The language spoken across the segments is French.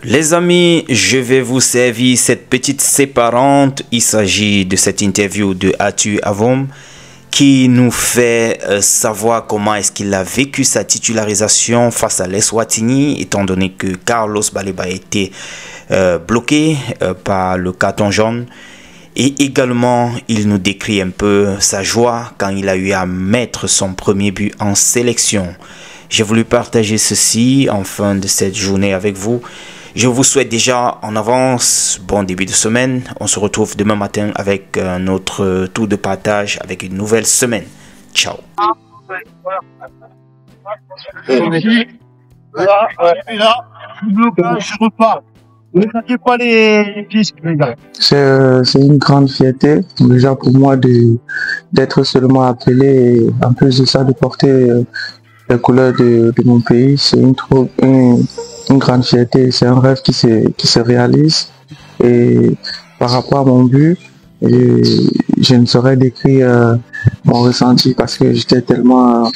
Les amis, je vais vous servir cette petite séparante. Il s'agit de cette interview de Atu Avom qui nous fait savoir comment est-ce qu'il a vécu sa titularisation face à l'Eswatini, étant donné que Carlos Baleba a été bloqué par le carton jaune. Et également, il nous décrit un peu sa joie quand il a eu à mettre son premier but en sélection. J'ai voulu partager ceci en fin de cette journée avec vous. Je vous souhaite déjà en avance bon début de semaine. On se retrouve demain matin avec notre tour de partage avec une nouvelle semaine. Ciao. C'est une grande fierté déjà pour moi d'être seulement appelé et en plus de ça de porter les couleurs de mon pays. C'est une grande fierté, c'est un rêve qui se réalise. Et par rapport à mon but, je ne saurais décrire mon ressenti parce que j'étais tellement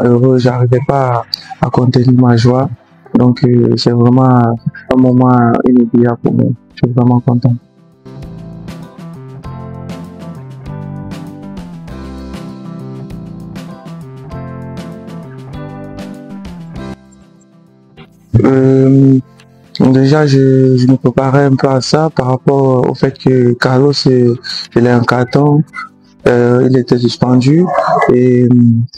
heureux, j'arrivais pas à contenir ma joie. Donc c'est vraiment un moment inoubliable pour moi. Je suis vraiment content. Déjà, je me préparais un peu à ça par rapport au fait que Carlos, il a un carton, il était suspendu et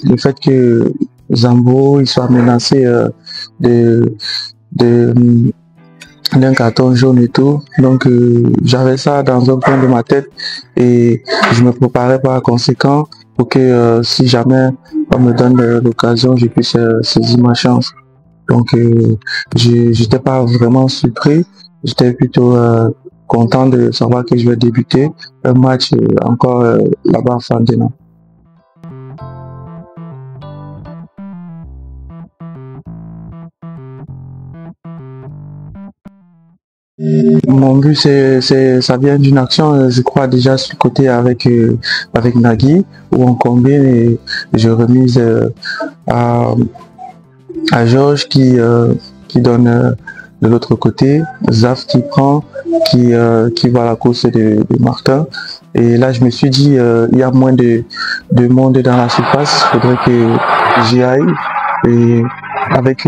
le fait que Zambo il soit menacé d'un carton jaune et tout. Donc j'avais ça dans un coin de ma tête et je me préparais par conséquent pour que si jamais on me donne l'occasion, je puisse saisir ma chance. Donc j'étais pas vraiment surpris, j'étais plutôt content de savoir que je vais débuter un match encore là-bas à Fandena. Mon but ça vient d'une action, je crois déjà sur le côté avec Nagui où on combine et je remise à Georges qui donne de l'autre côté, Zaf qui prend, qui va à la course de Martin. Et là je me suis dit il y a moins de monde dans la surface, il faudrait que j'y aille. Et avec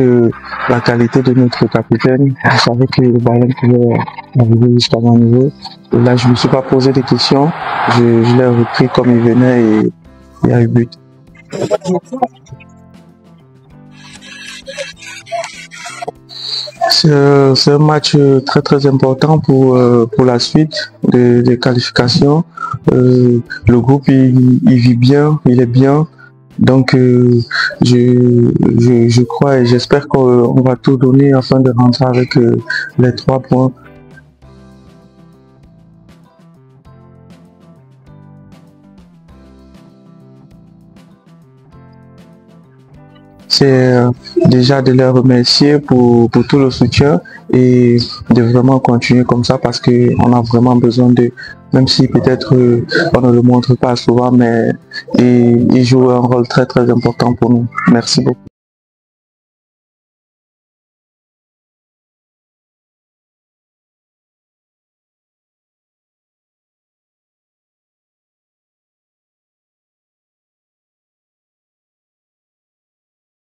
la qualité de notre capitaine, je savais que le ballon pouvait arriver jusqu'à mon niveau. Et là je ne me suis pas posé de questions, je l'ai repris comme il venait et il y a eu but. C'est un match très important pour la suite des qualifications. Le groupe il vit bien, il est bien. Donc je crois et j'espère qu'on va tout donner afin de rentrer avec les 3 points. C'est déjà de les remercier pour tout le soutien et de vraiment continuer comme ça parce qu'on a vraiment besoin de, même si peut-être on ne le montre pas souvent, mais il joue un rôle très important pour nous. Merci beaucoup.